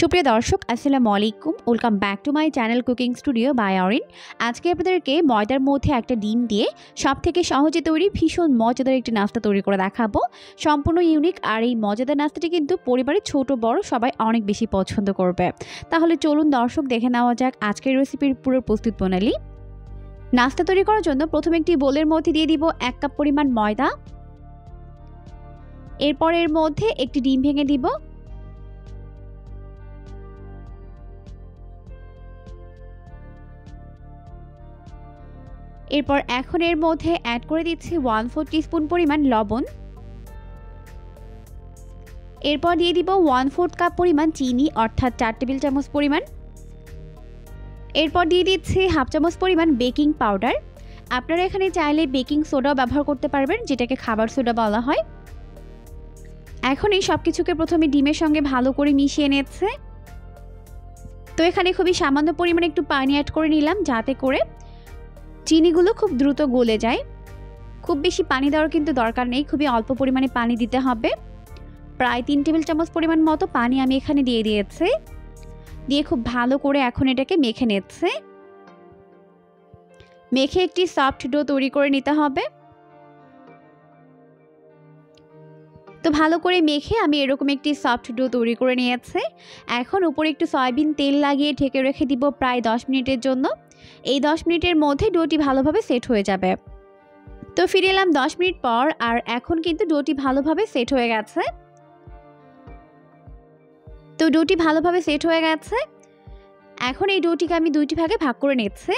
সুপ্রিয় দর্শক আসসালামু আলাইকুম, welcome back to my channel cooking studio by Orin. আজকে আপনাদেরকে ময়দার মধ্যে একটা ডিম দিয়ে সবথেকে সহজে তৈরি ভীষণ মজাদার একটি নাস্তা তৈরি করে দেখাবো। সম্পূর্ণ ইউনিক, আর এই মজাদার নাস্তাটি কিন্তু পরিবারের ছোট বড় সবাই অনেক বেশি পছন্দ করবে। তাহলে চলুন দর্শক দেখে নেওয়া যাক আজকের রেসিপির পুরো প্রস্তুত প্রণালী। নাস্তা তৈরি করার জন্য প্রথমে একটি বোলের মধ্যে দিয়ে দিব 1 কাপ পরিমাণ ময়দা। এরপর এর মধ্যে একটি ডিম ভেঙে দিব। এরপর এখন এর মধ্যে অ্যাড করে দিচ্ছি 1/4 টিস্পুন পরিমাণ লবণ। এরপর দিয়ে দিব 1/4 কাপ পরিমাণ চিনি, অর্থাৎ 4 টেবিল চামচ পরিমাণ। এরপর দিয়ে দিচ্ছি হাফ চামচ পরিমাণ বেকিং পাউডার। আপনারা এখানে চাইলে বেকিং সোডাও ব্যবহার করতে পারবেন, যেটাকে খাবার সোডা বলা হয়। এখন এই সব কিছুকে প্রথমে ডিমের সঙ্গে ভালো করে মিশিয়ে নিচ্ছে। তো এখানে খুবই সামান্য পরিমাণে একটু পানি অ্যাড করে নিলাম, যাতে করে চিনিগুলো খুব দ্রুত গলে যায়। খুব বেশি পানি দেওয়ার কিন্তু দরকার নেই, খুবই অল্প পরিমাণে পানি দিতে হবে। প্রায় 3 টেবিল চামচ পরিমাণ মতো পানি আমি এখানে দিয়ে দিয়েছি। দিয়ে খুব ভালো করে এখন এটাকে মেখে নিচ্ছে। মেখে একটি সফট ডো তৈরি করে নিতে হবে। তো ভালো করে মেখে আমি এরকম একটি সফট ডো তৈরি করে নিয়েছি। এখন উপরে একটু সয়াবিন তেল লাগিয়ে ঢেকে রেখে দিব প্রায় 10 মিনিটের জন্য। এই 10 মিনিটের মধ্যে ডোটি ভালোভাবে সেট হয়ে যাবে। তো ফিরে এলাম 10 মিনিট পর, আর এখন কিন্তু ডোটি ভালোভাবে সেট হয়ে গেছে। তো ডোটি ভালোভাবে সেট হয়ে গেছে। এখন এই ডোটিকে আমি 2টি ভাগে ভাগ করে নিচ্ছি।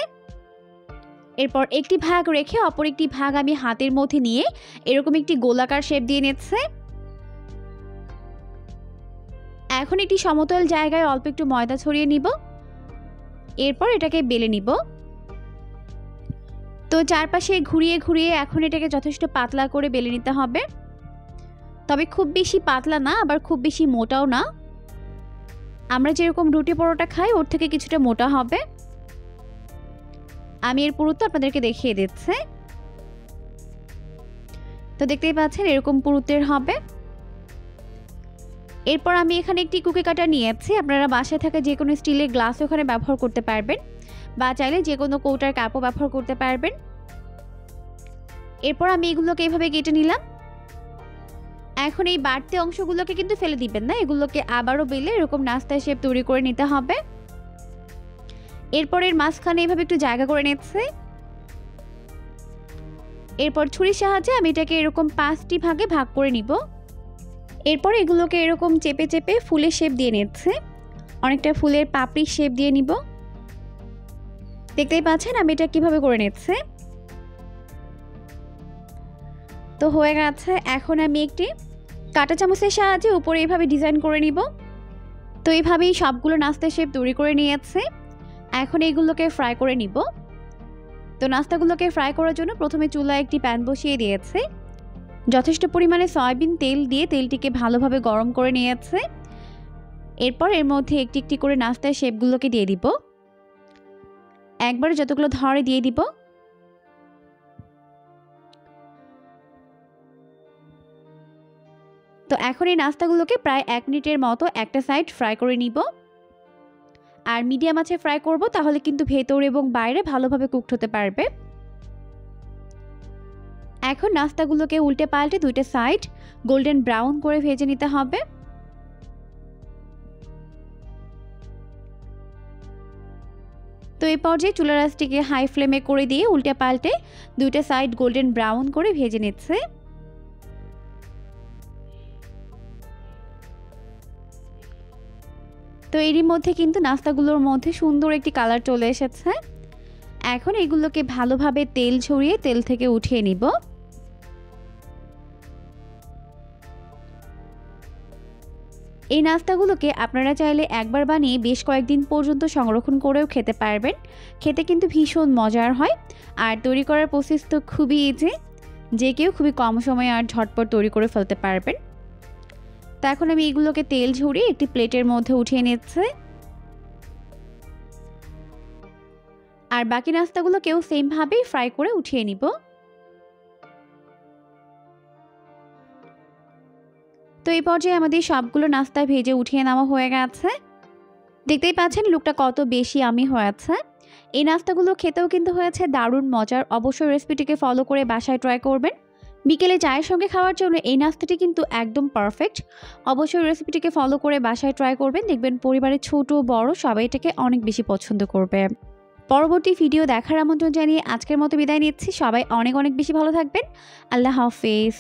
এরপর একটি ভাগ রেখে অপর একটি ভাগ আমি হাতের মধ্যে নিয়ে এরকম একটি গোলাকার শেপ দিয়ে নিচ্ছি। এখন একটি সমতল জায়গায় অল্প একটু ময়দা ছড়িয়ে নিব। এরপর এটাকে বেলে নিব। তো চারপাশে ঘুরিয়ে ঘুরিয়ে এখন এটাকে যথেষ্ট পাতলা করে বেলে নিতে হবে। তবে খুব বেশি পাতলা না, আবার খুব বেশি মোটাও না। আমরা যেরকম রুটি পরোটা খাই ওর থেকে কিছুটা মোটা হবে। আমি এর পুরুত্ব আপনাদেরকে দেখিয়ে দিচ্ছি। তো দেখতেই পাচ্ছেন এরকম পুরুত্বের হবে। এরপর আমি এখানে একটি কুকি কাটার নিয়েছি। আপনারা বাসায় থাকা যে কোনো স্টিলের গ্লাস ওখানে ব্যবহার করতে পারবেন, বা চাইলে যে কোনো কৌটার কাপও ব্যবহার করতে পারবেন। এরপর আমি এগুলোকে এইভাবে কেটে নিলাম। এখন এই বাড়তি অংশগুলোকে কিন্তু ফেলে দিবেন না, এগুলোকে আবারও বেলে এরকম নাস্তা শেপ তৈরি করে নিতে হবে। এরপর এর মাঝখানে এইভাবে একটু জায়গা করে নিচ্ছে। এরপর ছুরির সাহায্যে আমি এটাকে এরকম 5টি ভাগে ভাগ করে নিব। এরপর এগুলোকে এরকম চেপে চেপে ফুলের শেপ দিয়ে নিচ্ছে। অনেকটা ফুলের পাপড়ির শেপ দিয়ে নিব। দেখতেই পাচ্ছেন আমি এটা কিভাবে করে নিচ্ছে। তো হয়ে গেছে। এখন আমি একটি কাঁটা চামচের সাহায্যে উপরে এইভাবে ডিজাইন করে নিব। তো এইভাবেই সবগুলো নাস্তা শেপ তৈরি করে নিয়েছে। এখন এইগুলোকে ফ্রাই করে নিব। তো নাস্তাগুলোকে ফ্রাই করার জন্য প্রথমে চুলায় একটি প্যান বসিয়ে দিয়েছে। যথেষ্ট পরিমাণে সয়াবিন তেল দিয়ে তেলটিকে ভালোভাবে গরম করে নিয়েছে। এরপর এর মধ্যে একটি একটি করে নাস্তার শেপগুলোকে দিয়ে দিব। একবারে যতগুলো ধরে দিয়ে দিব। তো এখন এই নাস্তাগুলোকে প্রায় 1 মিনিটের মতো একটা সাইড ফ্রাই করে নিব। আর মিডিয়াম আঁচে ফ্রাই করব, তাহলে কিন্তু ভেতর এবং বাইরে ভালোভাবে কুকড হতে পারবে। এখন নাস্তাগুলোকে উল্টে পাল্টে 2টা সাইড গোল্ডেন ব্রাউন করে ভেজে নিতে হবে। তো এই পর্যায়ে চুলার আঁচটিকে হাই ফ্লেমে করে দিয়ে উল্টে পাল্টে 2টা সাইড গোল্ডেন ব্রাউন করে ভেজে নিচ্ছে। তো এরই মধ্যে কিন্তু নাস্তাগুলোর মধ্যে সুন্দর একটি কালার চলে এসেছে। এখন এগুলোকে ভালোভাবে তেল ছড়িয়ে তেল থেকে উঠিয়ে নিব। এই নাস্তাগুলোকে আপনারা চাইলে একবার বানিয়ে বেশ কয়েকদিন পর্যন্ত সংরক্ষণ করেও খেতে পারবেন। খেতে কিন্তু ভীষণ মজার হয়। আর তৈরি করার প্রসেস তো খুবই ইজি, যে কেউ খুবই কম সময়ে আর ঝটপট তৈরি করে ফেলতে পারবেন। তো এখন আমি এগুলোকে তেল ঝরিয়ে একটি প্লেটের মধ্যে উঠিয়ে নিচ্ছি। আর বাকি নাস্তাগুলোকেও সেম ভাবেই ফ্রাই করে উঠিয়ে নিব। তো এই পর্যায়ে আমাদের সবগুলো নাস্তা ভেজে উঠিয়ে নেওয়া হয়ে গেছে। দেখতেই পাচ্ছেন লুকটা কত বেশি আমি হয়েছে। এই নাস্তাগুলো খেতেও কিন্তু হয়েছে দারুণ মজার। অবশ্যই রেসিপিটিকে ফলো করে বাসায় ট্রাই করবেন। বিকেলে চায়ের সঙ্গে খাওয়ার জন্য এই নাস্তাটি কিন্তু একদম পারফেক্ট। অবশ্যই রেসিপিটিকে ফলো করে বাসায় ট্রাই করবেন, দেখবেন পরিবারের ছোট বড় সবাই এটাকে অনেক বেশি পছন্দ করবে। পরবর্তী ভিডিও দেখার আমন্ত্রণ জানিয়ে আজকের মতো বিদায় নিচ্ছি। সবাই অনেক অনেক বেশি ভালো থাকবেন। আল্লাহ হাফেজ।